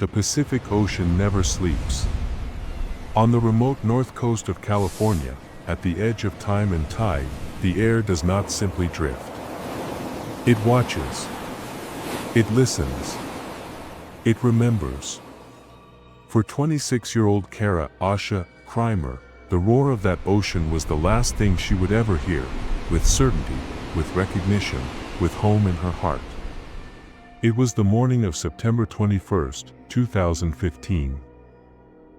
the Pacific Ocean never sleeps. On the remote north coast of California, at the edge of time and tide, the air does not simply drift. It watches. It listens. It remembers. For 26-year-old Asha Kreimer, the roar of that ocean was the last thing she would ever hear, with certainty, with recognition, with home in her heart. It was the morning of September 21, 2015.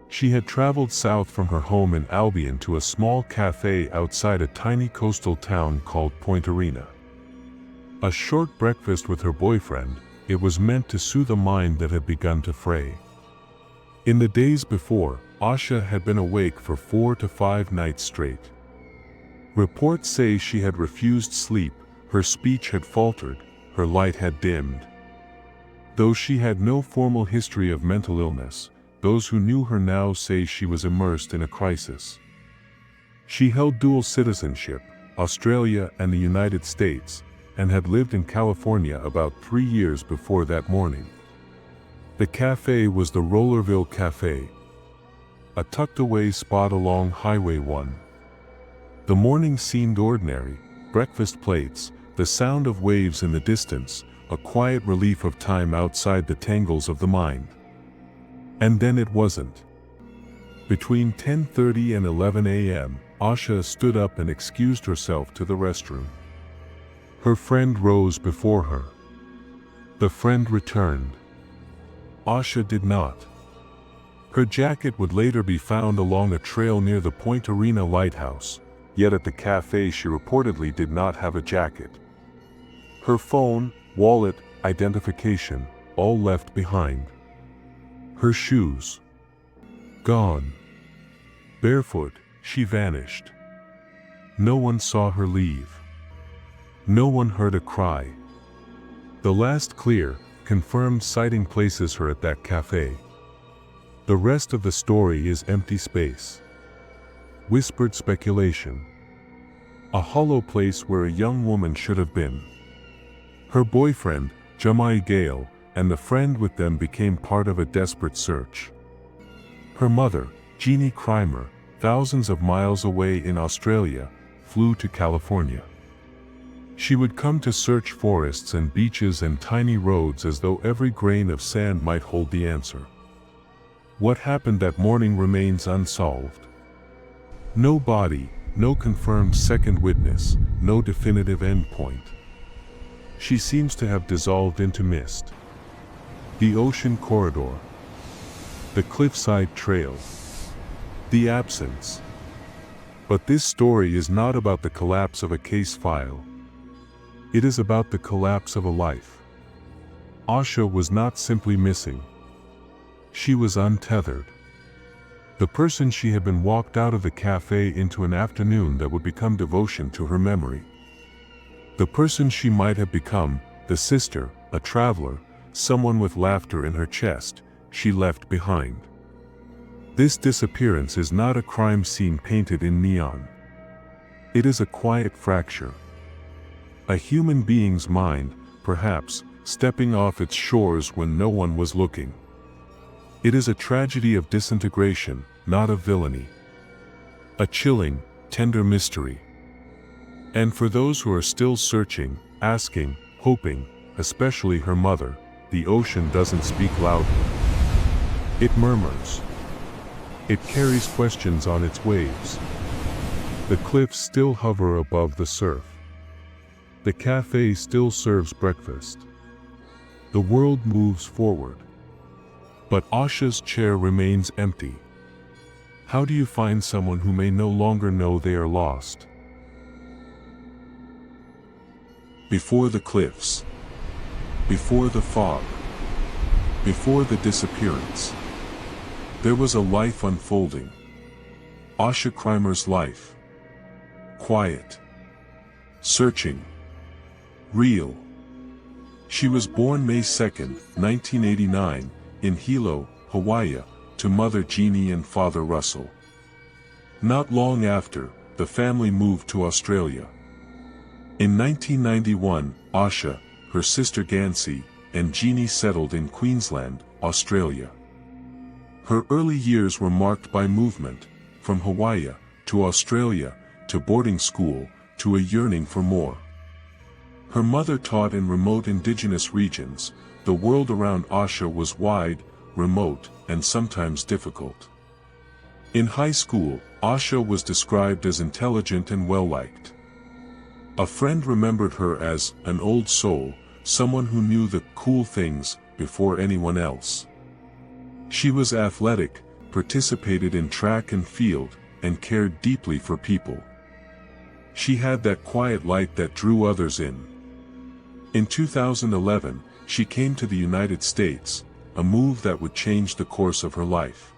She had traveled south from her home in Albion to a small café outside a tiny coastal town called Point Arena. A short breakfast with her boyfriend, it was meant to soothe a mind that had begun to fray. In the days before, Asha had been awake for 4 to 5 nights straight. Reports say she had refused sleep, her speech had faltered, her light had dimmed. Though she had no formal history of mental illness, those who knew her now say she was immersed in a crisis. She held dual citizenship, Australia and the United States, and had lived in California about 3 years before that morning. The café was the Rollerville Café, a tucked-away spot along Highway 1. The morning seemed ordinary, breakfast plates, the sound of waves in the distance, a quiet relief of time outside the tangles of the mind. And then it wasn't. Between 10:30 and 11 a.m., Asha stood up and excused herself to the restroom. Her friend rose before her. The friend returned. Asha did not. Her jacket would later be found along a trail near the Point Arena lighthouse, yet at the cafe she reportedly did not have a jacket. Her phone, wallet, identification, all left behind. Her shoes. Gone. Barefoot, she vanished. No one saw her leave. No one heard a cry. The last clear, confirmed sighting places her at that cafe. The rest of the story is empty space. Whispered speculation. A hollow place where a young woman should have been. Her boyfriend, Jamai Gale, and the friend with them became part of a desperate search. Her mother, Jeannie Kreimer, thousands of miles away in Australia, flew to California. She would come to search forests and beaches and tiny roads as though every grain of sand might hold the answer. What happened that morning remains unsolved. No body, no confirmed second witness, no definitive endpoint. She seems to have dissolved into mist. The ocean corridor. The cliffside trail. The absence. But this story is not about the collapse of a case file. It is about the collapse of a life. Asha was not simply missing. She was untethered. The person she had been walked out of the cafe into an afternoon that would become devotion to her memory. The person she might have become, the sister, a traveler, someone with laughter in her chest, she left behind. This disappearance is not a crime scene painted in neon. It is a quiet fracture. A human being's mind, perhaps, stepping off its shores when no one was looking. It is a tragedy of disintegration, not of villainy. A chilling, tender mystery. And for those who are still searching, asking, hoping, especially her mother, the ocean doesn't speak loudly. It murmurs. It carries questions on its waves. The cliffs still hover above the surf. The cafe still serves breakfast. The world moves forward. But Asha's chair remains empty. How do you find someone who may no longer know they are lost? Before the cliffs. Before the fog. Before the disappearance. There was a life unfolding. Asha Kreimer's life. Quiet. Searching. Real. She was born May 2, 1989, in Hilo, Hawaii, to Mother Jeannie and Father Russell. Not long after, the family moved to Australia. In 1991, Asha, her sister Gansi, and Jeannie settled in Queensland, Australia. Her early years were marked by movement, from Hawaii to Australia to boarding school to a yearning for more. Her mother taught in remote indigenous regions. The world around Asha was wide, remote, and sometimes difficult. In high school, Asha was described as intelligent and well-liked. A friend remembered her as an old soul, someone who knew the cool things before anyone else. She was athletic, participated in track and field, and cared deeply for people. She had that quiet light that drew others in. In 2011, she came to the United States, a move that would change the course of her life.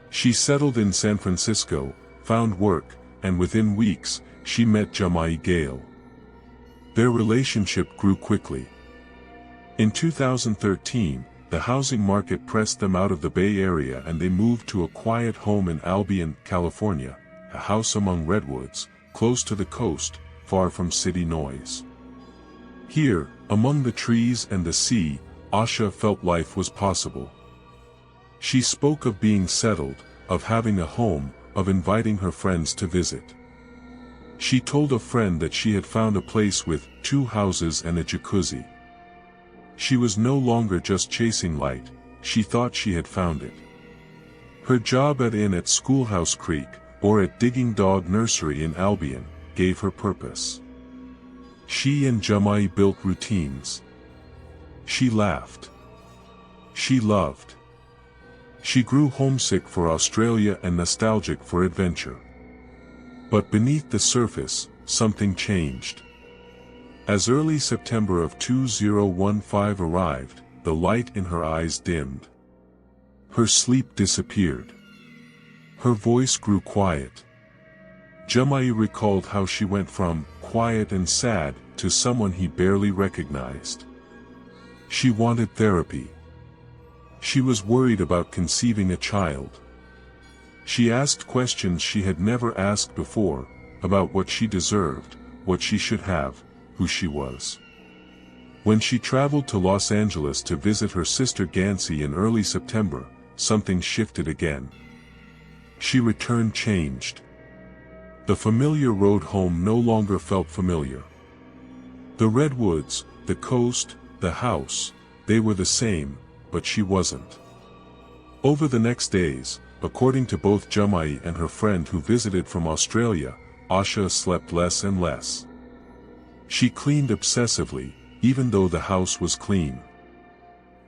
She settled in San Francisco, found work, and within weeks, she met Jamai Gale. Their relationship grew quickly. In 2013, the housing market pressed them out of the Bay Area and they moved to a quiet home in Albion, California, a house among redwoods, close to the coast, far from city noise. Here, among the trees and the sea, Asha felt life was possible. She spoke of being settled, of having a home, of inviting her friends to visit. She told a friend that she had found a place with 2 houses and a jacuzzi. She was no longer just chasing light, she thought she had found it. Her job at Schoolhouse Creek, or at Digging Dog Nursery in Albion, gave her purpose. She and Jamai built routines. She laughed. She loved. She grew homesick for Australia and nostalgic for adventure. But beneath the surface, something changed. As early September of 2015 arrived, the light in her eyes dimmed. Her sleep disappeared. Her voice grew quiet. Jamai recalled how she went from quiet and sad to someone he barely recognized. She wanted therapy. She was worried about conceiving a child. She asked questions she had never asked before, about what she deserved, what she should have, who she was. When she traveled to Los Angeles to visit her sister Gansey in early September, something shifted again. She returned changed. The familiar road home no longer felt familiar. The redwoods, the coast, the house, they were the same, but she wasn't. Over the next days, according to both Jamai and her friend who visited from Australia, Asha slept less and less. She cleaned obsessively, even though the house was clean.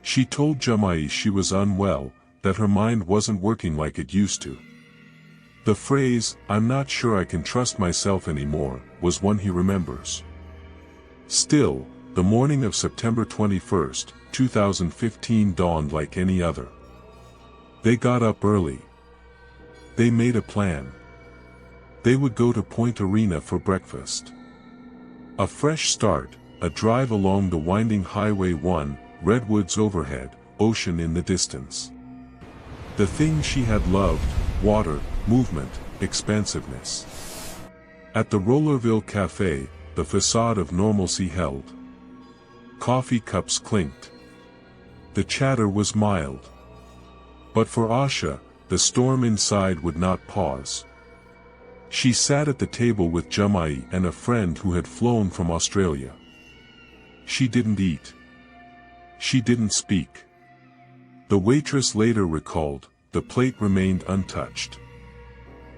She told Jamai she was unwell, that her mind wasn't working like it used to. The phrase, "I'm not sure I can trust myself anymore," was one he remembers. Still, the morning of September 21, 2015 dawned like any other. They got up early. They made a plan. They would go to Point Arena for breakfast. A fresh start, a drive along the winding Highway 1, redwoods overhead, ocean in the distance. The thing she had loved, water, movement, expansiveness. At the Rollerville Café, the facade of normalcy held. Coffee cups clinked. The chatter was mild. But for Asha, the storm inside would not pause. She sat at the table with Jamai and a friend who had flown from Australia. She didn't eat. She didn't speak. The waitress later recalled, the plate remained untouched.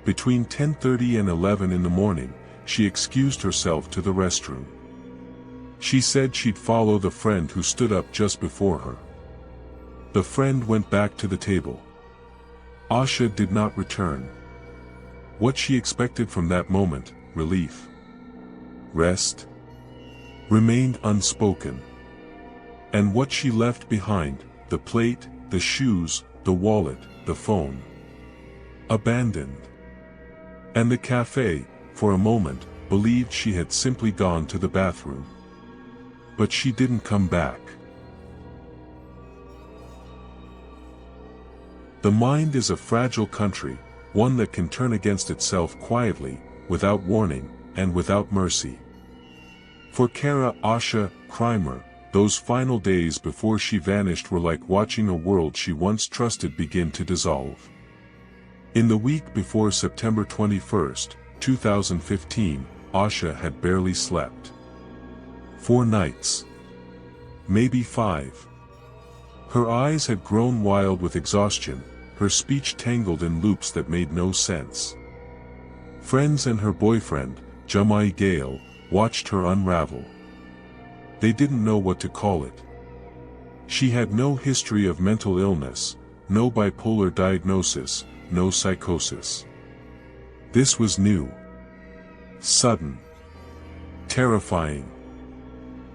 Between 10:30 and 11 in the morning, she excused herself to the restroom. She said she'd follow the friend who stood up just before her. The friend went back to the table. Asha did not return. What she expected from that moment, relief, rest, remained unspoken. And what she left behind, the plate, the shoes, the wallet, the phone, abandoned. And the cafe, for a moment, believed she had simply gone to the bathroom. But she didn't come back. The mind is a fragile country, one that can turn against itself quietly, without warning, and without mercy. For Asha Kreimer, those final days before she vanished were like watching a world she once trusted begin to dissolve. In the week before September 21st, 2015, Asha had barely slept. 4 nights. Maybe 5. Her eyes had grown wild with exhaustion, her speech tangled in loops that made no sense. Friends and her boyfriend, Jamai Gale, watched her unravel. They didn't know what to call it. She had no history of mental illness, no bipolar diagnosis, no psychosis. This was new. Sudden. Terrifying.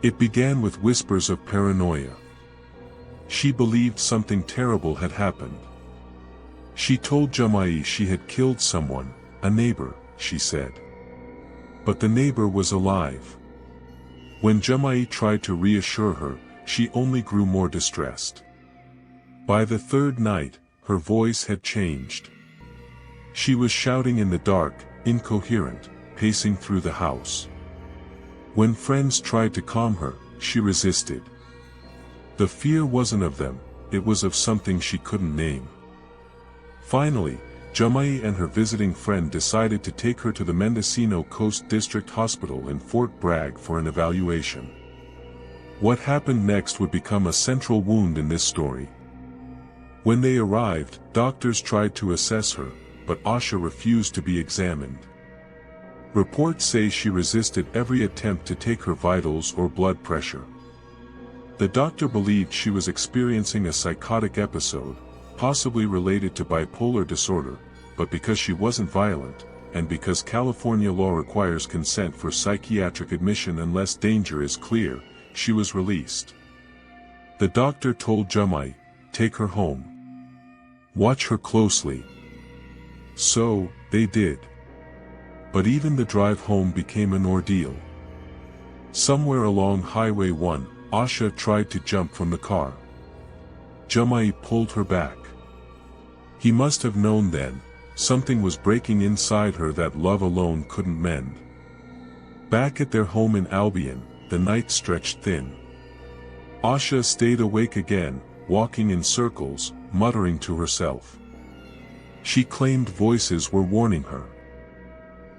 It began with whispers of paranoia. She believed something terrible had happened. She told Jamai she had killed someone, a neighbor, she said. But the neighbor was alive. When Jamai tried to reassure her, she only grew more distressed. By the 3rd night, her voice had changed. She was shouting in the dark, incoherent, pacing through the house. When friends tried to calm her, she resisted. The fear wasn't of them, it was of something she couldn't name. Finally, Jamai and her visiting friend decided to take her to the Mendocino Coast District Hospital in Fort Bragg for an evaluation. What happened next would become a central wound in this story. When they arrived, doctors tried to assess her, but Asha refused to be examined. Reports say she resisted every attempt to take her vitals or blood pressure. The doctor believed she was experiencing a psychotic episode, possibly related to bipolar disorder, but because she wasn't violent, and because California law requires consent for psychiatric admission unless danger is clear, she was released. The doctor told Jamai, "Take her home. Watch her closely." So, they did. But even the drive home became an ordeal. Somewhere along Highway 1, Asha tried to jump from the car. Jamai pulled her back. He must have known then, something was breaking inside her that love alone couldn't mend. Back at their home in Albion, the night stretched thin. Asha stayed awake again, walking in circles, muttering to herself. She claimed voices were warning her.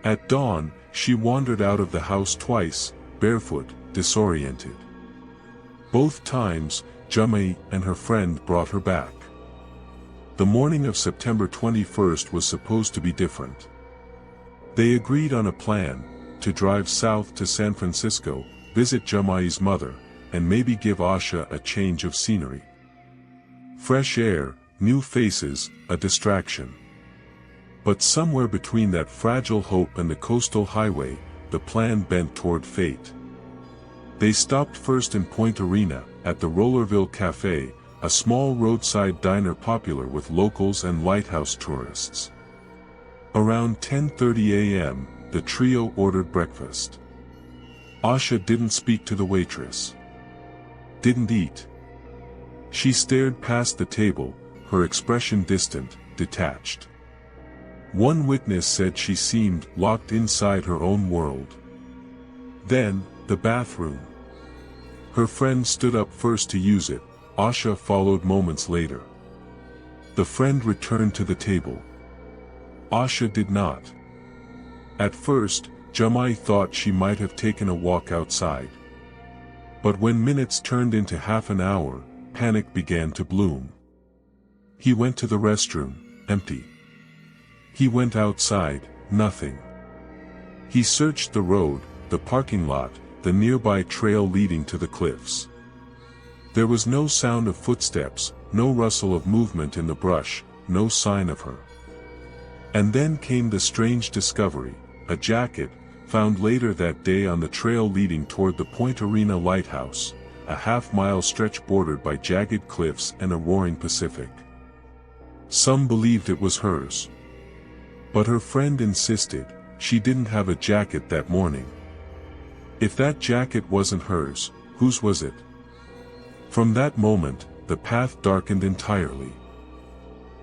At dawn, she wandered out of the house twice, barefoot, disoriented. Both times, Jamai and her friend brought her back. The morning of September 21st was supposed to be different. They agreed on a plan, to drive south to San Francisco, visit Jamai's mother, and maybe give Asha a change of scenery. Fresh air, new faces, a distraction. But somewhere between that fragile hope and the coastal highway, the plan bent toward fate. They stopped first in Point Arena, at the Rollerville Café, a small roadside diner popular with locals and lighthouse tourists. Around 10:30 a.m., the trio ordered breakfast. Asha didn't speak to the waitress. Didn't eat. She stared past the table, her expression distant, detached. One witness said she seemed locked inside her own world. Then, the bathroom. Her friend stood up first to use it, Asha followed moments later. The friend returned to the table. Asha did not. At first, Jamai thought she might have taken a walk outside. But when minutes turned into half an hour, panic began to bloom. He went to the restroom, empty. He went outside, nothing. He searched the road, the parking lot, the nearby trail leading to the cliffs. There was no sound of footsteps, no rustle of movement in the brush, no sign of her. And then came the strange discovery, a jacket, found later that day on the trail leading toward the Point Arena lighthouse, a half-mile stretch bordered by jagged cliffs and a roaring Pacific. Some believed it was hers. But her friend insisted, she didn't have a jacket that morning. If that jacket wasn't hers, whose was it? From that moment, the path darkened entirely.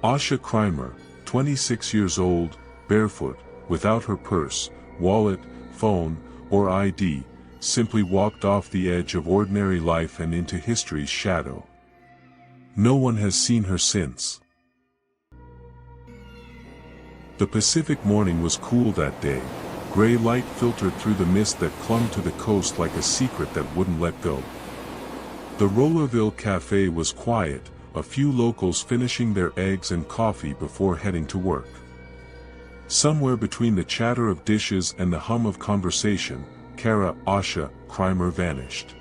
Asha Kreimer, 26 years old, barefoot, without her purse, wallet, phone, or ID, simply walked off the edge of ordinary life and into history's shadow. No one has seen her since. The Pacific morning was cool that day. Gray light filtered through the mist that clung to the coast like a secret that wouldn't let go. The Rollerville Café was quiet, a few locals finishing their eggs and coffee before heading to work. Somewhere between the chatter of dishes and the hum of conversation, Asha Kreimer vanished.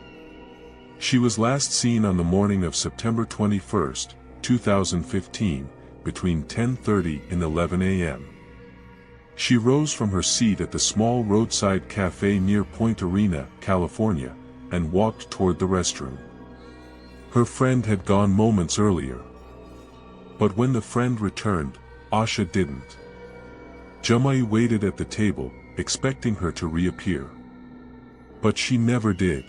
She was last seen on the morning of September 21, 2015, between 10:30 and 11 a.m. She rose from her seat at the small roadside cafe near Point Arena, California, and walked toward the restroom. Her friend had gone moments earlier. But when the friend returned, Asha didn't. Jamai waited at the table, expecting her to reappear. But she never did.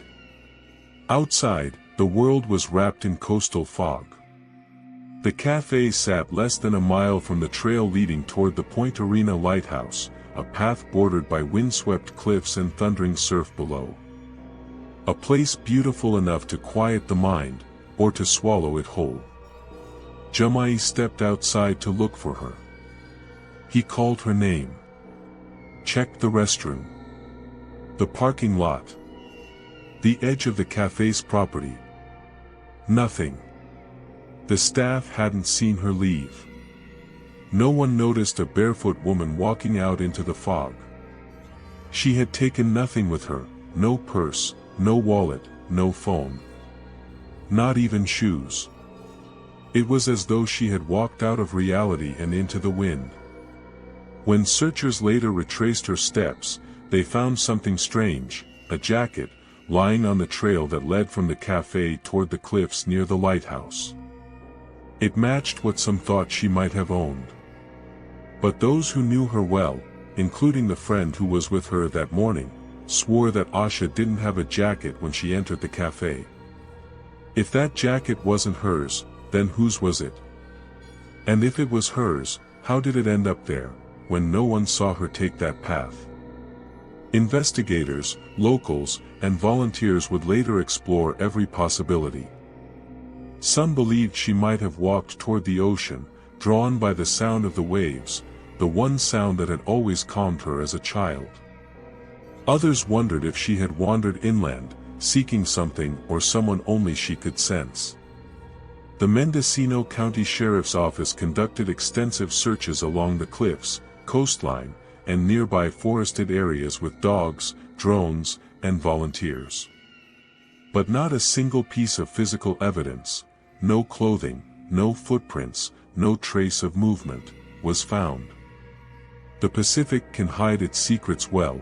Outside, the world was wrapped in coastal fog. The cafe sat less than a mile from the trail leading toward the Point Arena lighthouse, a path bordered by windswept cliffs and thundering surf below. A place beautiful enough to quiet the mind, or to swallow it whole. Jamai stepped outside to look for her. He called her name. Checked the restroom. The parking lot. The edge of the cafe's property. Nothing. The staff hadn't seen her leave. No one noticed a barefoot woman walking out into the fog. She had taken nothing with her, no purse, no wallet, no phone. Not even shoes. It was as though she had walked out of reality and into the wind. When searchers later retraced her steps, they found something strange, a jacket, lying on the trail that led from the cafe toward the cliffs near the lighthouse. It matched what some thought she might have owned. But those who knew her well, including the friend who was with her that morning, swore that Asha didn't have a jacket when she entered the cafe. If that jacket wasn't hers, then whose was it? And if it was hers, how did it end up there, when no one saw her take that path? Investigators, locals, and volunteers would later explore every possibility. Some believed she might have walked toward the ocean, drawn by the sound of the waves, the one sound that had always calmed her as a child. Others wondered if she had wandered inland, seeking something or someone only she could sense. The Mendocino County Sheriff's Office conducted extensive searches along the cliffs, coastline, and nearby forested areas with dogs, drones, and volunteers. But not a single piece of physical evidence, no clothing, no footprints, no trace of movement, was found. The Pacific can hide its secrets well.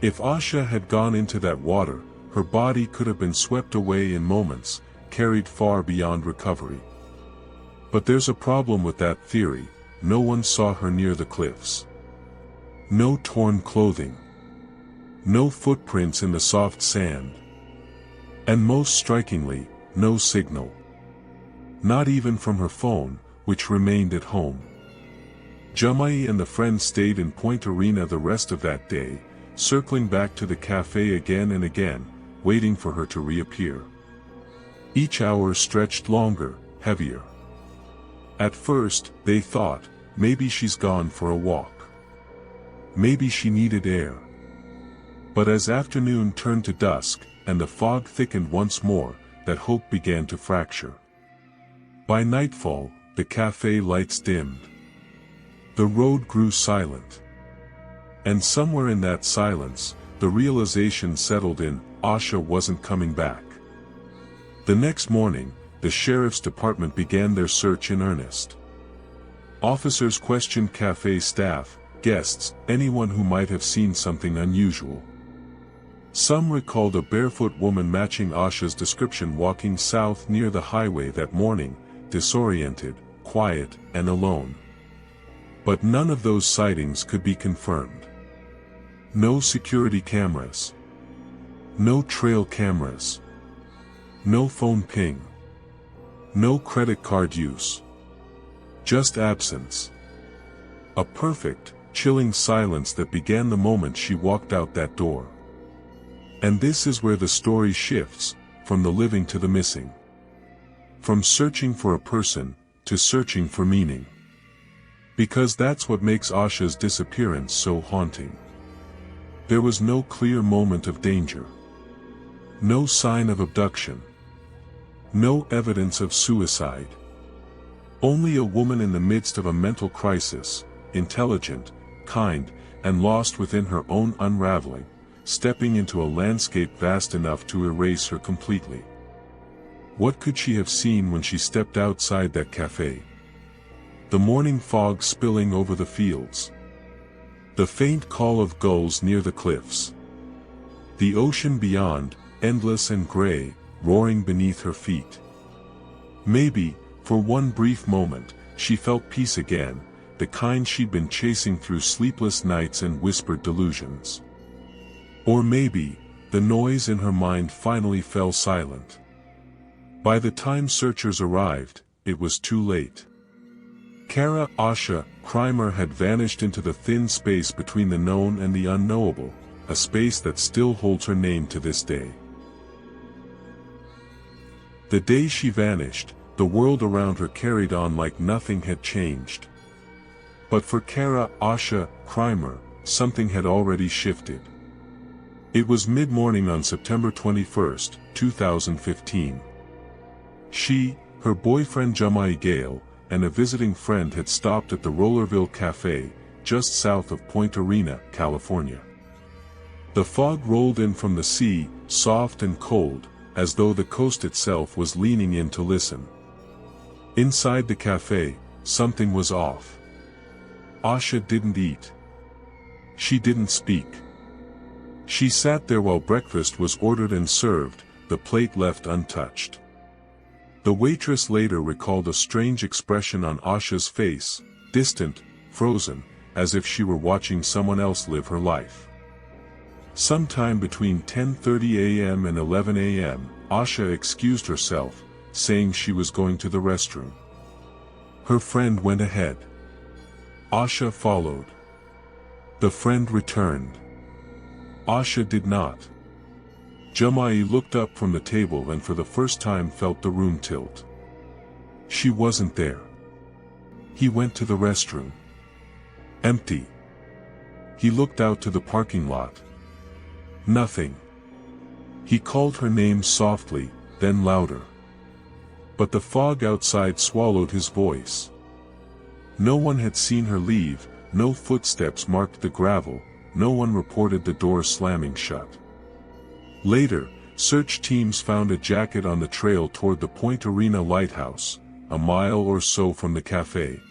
If Asha had gone into that water, her body could have been swept away in moments, carried far beyond recovery. But there's a problem with that theory: no one saw her near the cliffs. No torn clothing. No footprints in the soft sand. And most strikingly, no signal. Not even from her phone, which remained at home. Jamai and the friend stayed in Point Arena the rest of that day, circling back to the cafe again and again, waiting for her to reappear. Each hour stretched longer, heavier. At first, they thought, maybe she's gone for a walk. Maybe she needed air. But as afternoon turned to dusk, and the fog thickened once more, that hope began to fracture. By nightfall, the cafe lights dimmed. The road grew silent. And somewhere in that silence, the realization settled in: Asha wasn't coming back. The next morning, the sheriff's department began their search in earnest. Officers questioned cafe staff, guests, anyone who might have seen something unusual. Some recalled a barefoot woman matching Asha's description walking south near the highway that morning, disoriented, quiet, and alone. But none of those sightings could be confirmed. No security cameras. No trail cameras. No phone ping. No credit card use. Just absence. A perfect, chilling silence that began the moment she walked out that door. And this is where the story shifts, from the living to the missing. From searching for a person, to searching for meaning. Because that's what makes Asha's disappearance so haunting. There was no clear moment of danger. No sign of abduction. No evidence of suicide. Only a woman in the midst of a mental crisis, intelligent, kind, and lost within her own unraveling, stepping into a landscape vast enough to erase her completely. What could she have seen when she stepped outside that café? The morning fog spilling over the fields. The faint call of gulls near the cliffs. The ocean beyond, endless and gray, roaring beneath her feet. Maybe, for one brief moment, she felt peace again, the kind she'd been chasing through sleepless nights and whispered delusions. Or maybe, the noise in her mind finally fell silent. By the time searchers arrived, it was too late. Asha Kreimer had vanished into the thin space between the known and the unknowable, a space that still holds her name to this day. The day she vanished, the world around her carried on like nothing had changed. But for Asha Kreimer, something had already shifted. It was mid-morning on September 21, 2015. She, her boyfriend Jamai Gale, and a visiting friend had stopped at the Rollerville Café, just south of Point Arena, California. The fog rolled in from the sea, soft and cold, as though the coast itself was leaning in to listen. Inside the café, something was off. Asha didn't eat. She didn't speak. She sat there while breakfast was ordered and served, the plate left untouched. The waitress later recalled a strange expression on Asha's face, distant, frozen, as if she were watching someone else live her life. Sometime between 10:30 a.m. and 11 a.m., Asha excused herself, saying she was going to the restroom. Her friend went ahead. Asha followed. The friend returned. Asha did not. Jamai looked up from the table and for the first time felt the room tilt. She wasn't there. He went to the restroom. Empty. He looked out to the parking lot. Nothing. He called her name softly, then louder. But the fog outside swallowed his voice. No one had seen her leave, no footsteps marked the gravel, no one reported the door slamming shut. Later, search teams found a jacket on the trail toward the Point Arena lighthouse, a mile or so from the café.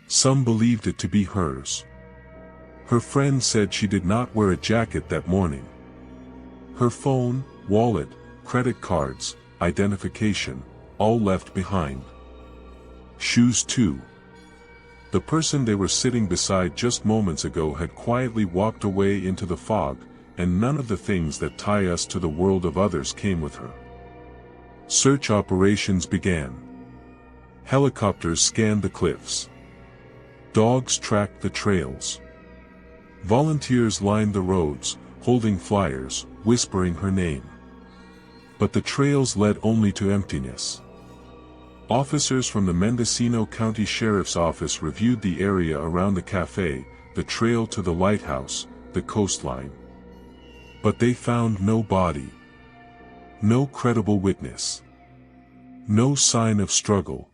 Some believed it to be hers. Her friend said she did not wear a jacket that morning. Her phone, wallet, credit cards, identification, all left behind. Shoes too. The person they were sitting beside just moments ago had quietly walked away into the fog, and none of the things that tie us to the world of others came with her. Search operations began. Helicopters scanned the cliffs. Dogs tracked the trails. Volunteers lined the roads, holding flyers, whispering her name. But the trails led only to emptiness. Officers from the Mendocino County Sheriff's Office reviewed the area around the café, the trail to the lighthouse, the coastline. But they found no body. No credible witness. No sign of struggle.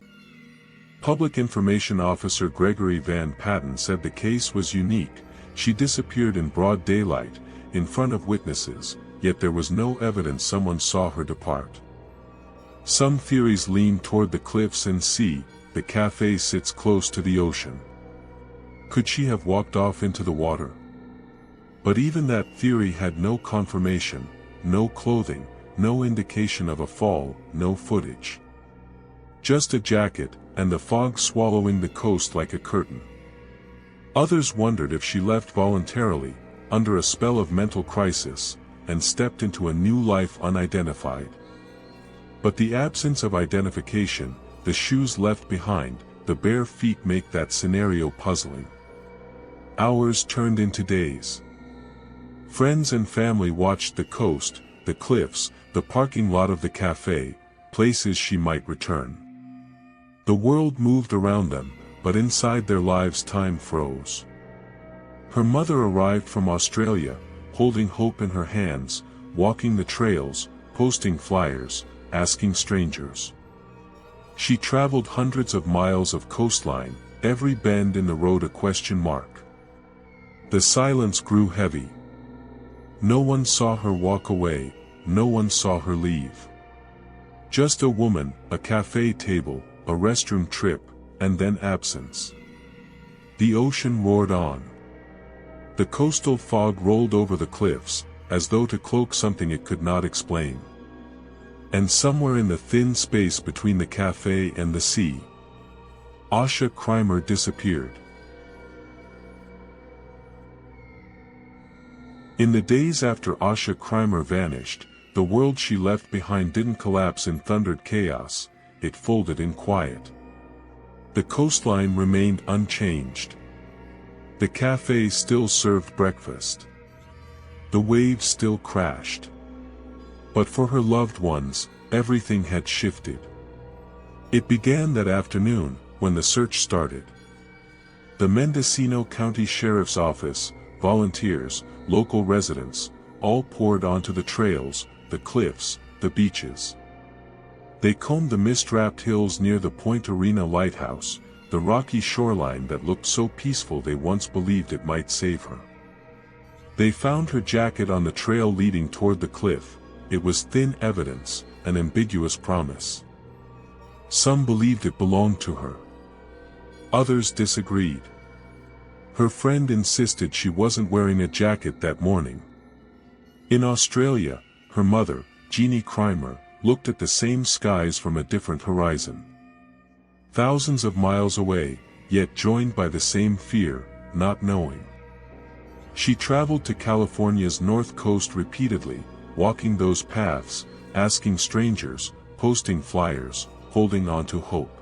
Public Information Officer Gregory Van Patten said the case was unique. She disappeared in broad daylight, in front of witnesses, yet there was no evidence someone saw her depart. Some theories lean toward the cliffs and sea. The café sits close to the ocean. Could she have walked off into the water? But even that theory had no confirmation, no clothing, no indication of a fall, no footage. Just a jacket, and the fog swallowing the coast like a curtain. Others wondered if she left voluntarily, under a spell of mental crisis, and stepped into a new life unidentified. But the absence of identification, the shoes left behind, the bare feet make that scenario puzzling. Hours turned into days. Friends and family watched the coast, the cliffs, the parking lot of the café, places she might return. The world moved around them, but inside their lives time froze. Her mother arrived from Australia, holding hope in her hands, walking the trails, posting flyers, asking strangers. She traveled hundreds of miles of coastline, every bend in the road a question mark. The silence grew heavy. No one saw her walk away, no one saw her leave. Just a woman, a cafe table, a restroom trip, and then absence. The ocean roared on. The coastal fog rolled over the cliffs, as though to cloak something it could not explain. And somewhere in the thin space between the cafe and the sea, Asha Kreimer disappeared. In the days after Asha Kreimer vanished, the world she left behind didn't collapse in thundered chaos, it folded in quiet. The coastline remained unchanged. The cafe still served breakfast. The waves still crashed. But for her loved ones, everything had shifted. It began that afternoon, when the search started. The Mendocino County Sheriff's Office, volunteers, local residents, all poured onto the trails, the cliffs, the beaches. They combed the mist-wrapped hills near the Point Arena lighthouse, the rocky shoreline that looked so peaceful they once believed it might save her. They found her jacket on the trail leading toward the cliff. It was thin evidence, an ambiguous promise. Some believed it belonged to her. Others disagreed. Her friend insisted she wasn't wearing a jacket that morning. In Australia, her mother, Jeannie Kreimer, looked at the same skies from a different horizon. Thousands of miles away, yet joined by the same fear, not knowing. She traveled to California's north coast repeatedly, walking those paths, asking strangers, posting flyers, holding on to hope.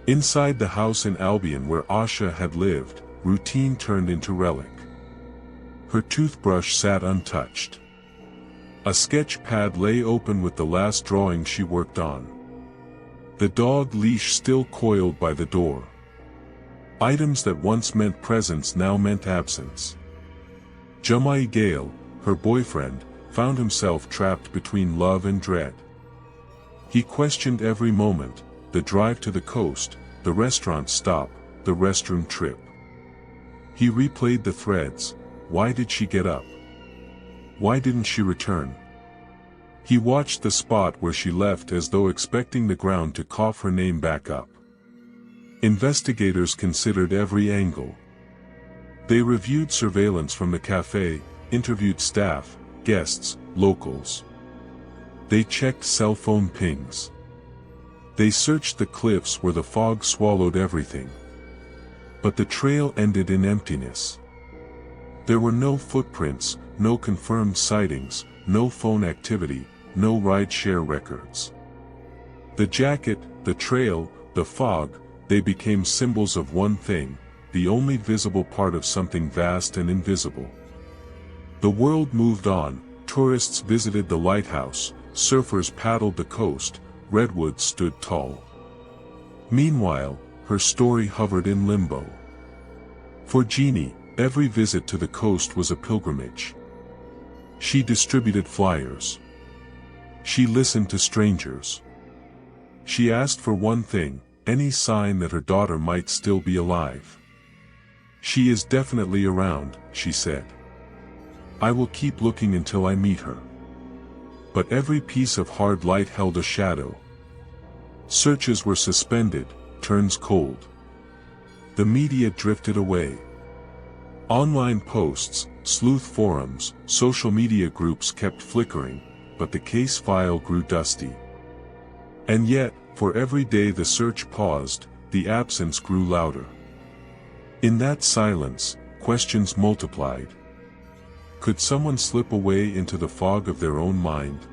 Inside the house in Albion where Asha had lived, routine turned into relic. Her toothbrush sat untouched. A sketch pad lay open with the last drawing she worked on. The dog leash still coiled by the door. Items that once meant presence now meant absence. Jamai Gale, her boyfriend, found himself trapped between love and dread. He questioned every moment, the drive to the coast, the restaurant stop, the restroom trip. He replayed the threads. Why did she get up? Why didn't she return? He watched the spot where she left as though expecting the ground to cough her name back up. Investigators considered every angle. They reviewed surveillance from the cafe, interviewed staff, guests, locals. They checked cell phone pings. They searched the cliffs where the fog swallowed everything. But the trail ended in emptiness. There were no footprints, no confirmed sightings, no phone activity, no ride-share records. The jacket, the trail, the fog, they became symbols of one thing, the only visible part of something vast and invisible. The world moved on, tourists visited the lighthouse, surfers paddled the coast, redwoods stood tall. Meanwhile, her story hovered in limbo. For Jeannie, every visit to the coast was a pilgrimage. She distributed flyers. She listened to strangers. She asked for one thing, any sign that her daughter might still be alive. She is definitely around, she said. I will keep looking until I meet her. But every piece of hard light held a shadow. Searches were suspended, turns cold. The media drifted away. Online posts, sleuth forums, social media groups kept flickering, but the case file grew dusty. And yet, for every day the search paused, the absence grew louder. In that silence, questions multiplied. Could someone slip away into the fog of their own mind?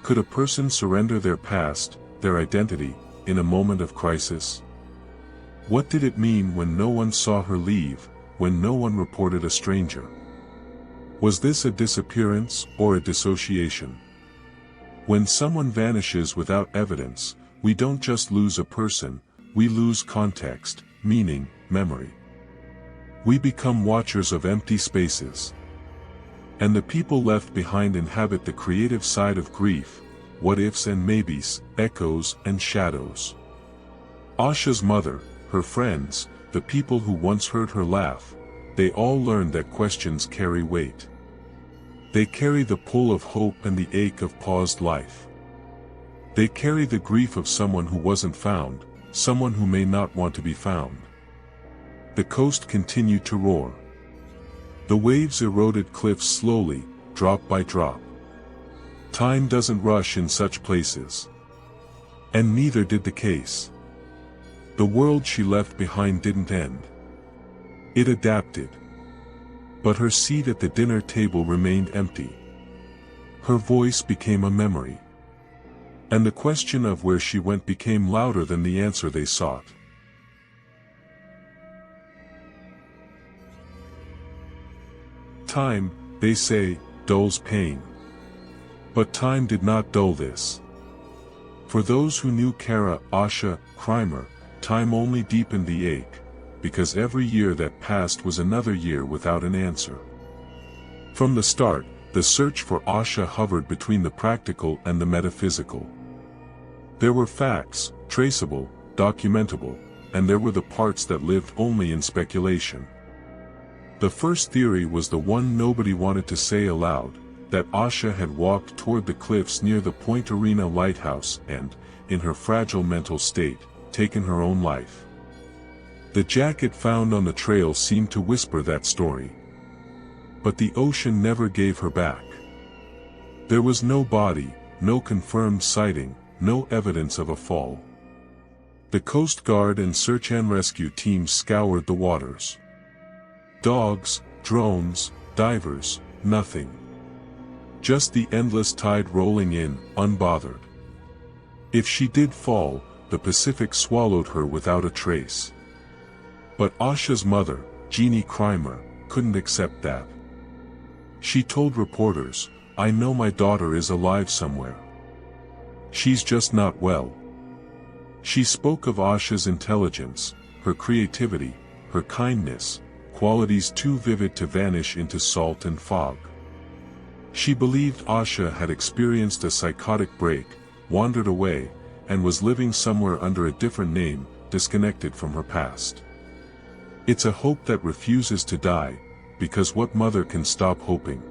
Could a person surrender their past, their identity, in a moment of crisis? What did it mean when no one saw her leave, when no one reported a stranger? Was this a disappearance or a dissociation? When someone vanishes without evidence, we don't just lose a person, we lose context, meaning, memory. We become watchers of empty spaces. And the people left behind inhabit the creative side of grief, what-ifs and maybes, echoes and shadows. Asha's mother, her friends, the people who once heard her laugh, they all learned that questions carry weight. They carry the pull of hope and the ache of paused life. They carry the grief of someone who wasn't found, someone who may not want to be found. The coast continued to roar. The waves eroded cliffs slowly, drop by drop. Time doesn't rush in such places. And neither did the case. The world she left behind didn't end. It adapted. But her seat at the dinner table remained empty. Her voice became a memory. And the question of where she went became louder than the answer they sought. Time, they say, dulls pain. But time did not dull this. For those who knew Asha Kreimer, time only deepened the ache, because every year that passed was another year without an answer. From the start, the search for Asha hovered between the practical and the metaphysical. There were facts, traceable, documentable, and there were the parts that lived only in speculation. The first theory was the one nobody wanted to say aloud, that Asha had walked toward the cliffs near the Point Arena lighthouse and, in her fragile mental state, taken her own life. The jacket found on the trail seemed to whisper that story. But the ocean never gave her back. There was no body, no confirmed sighting, no evidence of a fall. The Coast Guard and search and rescue teams scoured the waters. Dogs, drones, divers, nothing. Just the endless tide rolling in, unbothered. If she did fall, the Pacific swallowed her without a trace. But Asha's mother, Jeannie Kreimer, couldn't accept that. She told reporters, "I know my daughter is alive somewhere. She's just not well." She spoke of Asha's intelligence, her creativity, her kindness, qualities too vivid to vanish into salt and fog. She believed Asha had experienced a psychotic break, wandered away, and was living somewhere under a different name, disconnected from her past. It's a hope that refuses to die, because what mother can stop hoping?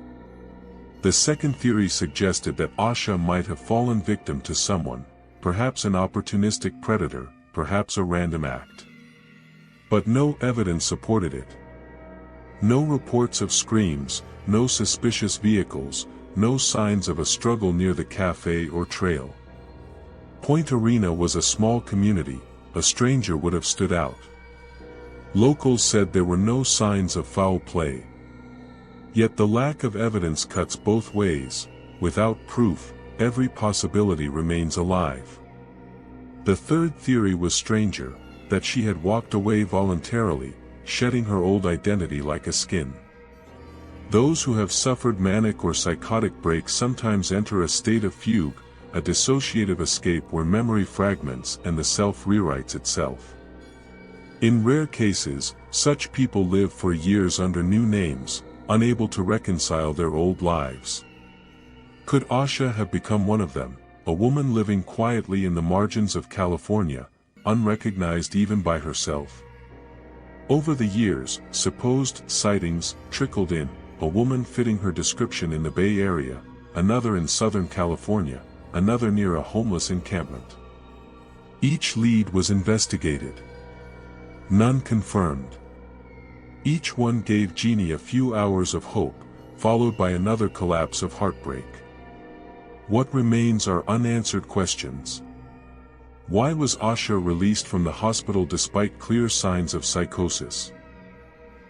The second theory suggested that Asha might have fallen victim to someone, perhaps an opportunistic predator, perhaps a random act. But no evidence supported it. No reports of screams, no suspicious vehicles, no signs of a struggle near the cafe or trail. Point Arena was a small community, a stranger would have stood out. Locals said there were no signs of foul play. Yet the lack of evidence cuts both ways. Without proof, every possibility remains alive. The third theory was stranger, that she had walked away voluntarily, shedding her old identity like a skin. Those who have suffered manic or psychotic breaks sometimes enter a state of fugue, a dissociative escape where memory fragments and the self rewrites itself. In rare cases, such people live for years under new names, unable to reconcile their old lives. Could Asha have become one of them, a woman living quietly in the margins of California, unrecognized even by herself? Over the years, supposed sightings trickled in, a woman fitting her description in the Bay Area, another in Southern California, another near a homeless encampment. Each lead was investigated. None confirmed. Each one gave Jeannie a few hours of hope, followed by another collapse of heartbreak. What remains are unanswered questions. Why was Asha released from the hospital despite clear signs of psychosis?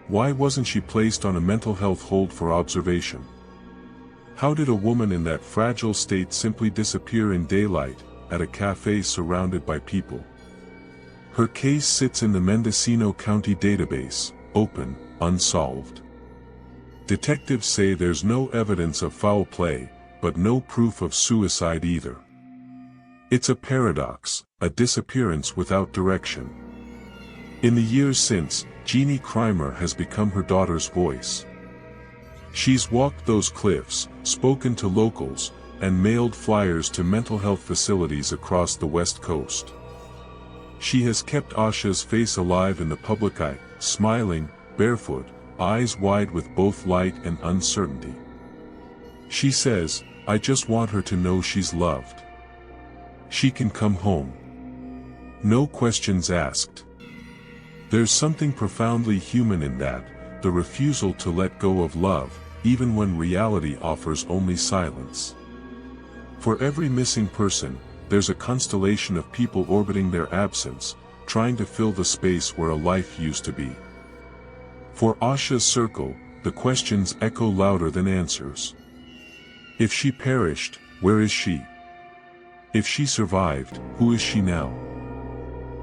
Why wasn't she placed on a mental health hold for observation? How did a woman in that fragile state simply disappear in daylight, at a cafe surrounded by people? Her case sits in the Mendocino County database, open, unsolved. Detectives say there's no evidence of foul play, but no proof of suicide either. It's a paradox, a disappearance without direction. In the years since, Jeannie Kreimer has become her daughter's voice. She's walked those cliffs, spoken to locals, and mailed flyers to mental health facilities across the West Coast. She has kept Asha's face alive in the public eye, smiling, barefoot, eyes wide with both light and uncertainty. She says, "I just want her to know she's loved. She can come home. No questions asked." There's something profoundly human in that, the refusal to let go of love, even when reality offers only silence. For every missing person, there's a constellation of people orbiting their absence, trying to fill the space where a life used to be. For Asha's circle, the questions echo louder than answers. If she perished, where is she? If she survived, who is she now?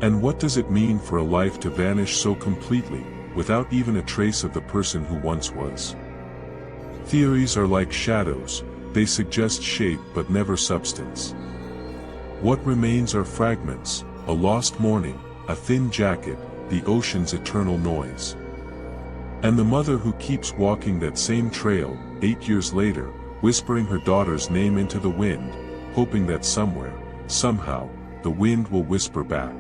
And what does it mean for a life to vanish so completely, without even a trace of the person who once was? Theories are like shadows, they suggest shape but never substance. What remains are fragments, a lost morning, a thin jacket, the ocean's eternal noise. And the mother who keeps walking that same trail, 8 years later, whispering her daughter's name into the wind, hoping that somewhere, somehow, the wind will whisper back.